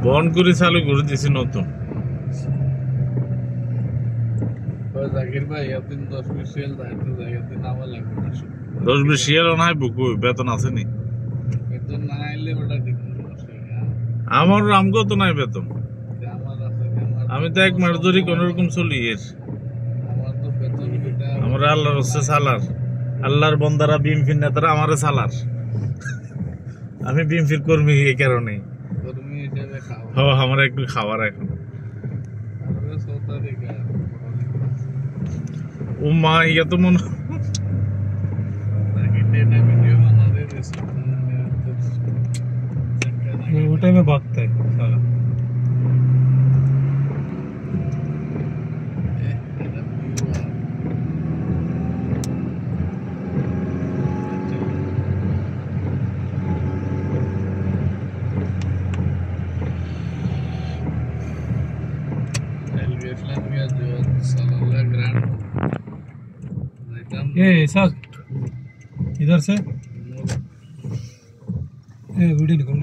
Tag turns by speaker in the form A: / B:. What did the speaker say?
A: বন করে চালু করে দিছি নতুন।
B: জাকির ভাই এতদিন 10-20 শিয়াল দায়িত্ব জায়গাতে নামা লাগবে না।
A: 10-20 শিয়াল নাই বুকু বেতন আছে নি?
B: বেতন না আইলে ওটা ঠিক
A: আমার আমগো তো নাই বেতন।
B: আমার আছে
A: আমি তো এক মাস ধরে কোন রকম চলি এর।
B: আমার তো বেতন দিতে
A: আমরা আল্লাহর হচ্ছে সালার। আল্লাহর বন্দারা বিএমপির নেতারা আমারে সালার। আমি বিএমপির কর্মী এই কারণে।
B: কর্মী হিসেবে খাও।
A: হ্যাঁ আমরা একটু খাবার এখন।
B: আমরা 6 তারিখে
A: ও মা ইয়া তো মন
B: ताकि डेटा वीडियो बना दे जैसे
C: वो टाइम में भागता है साला। ये सर इधर से वीडियो निकाल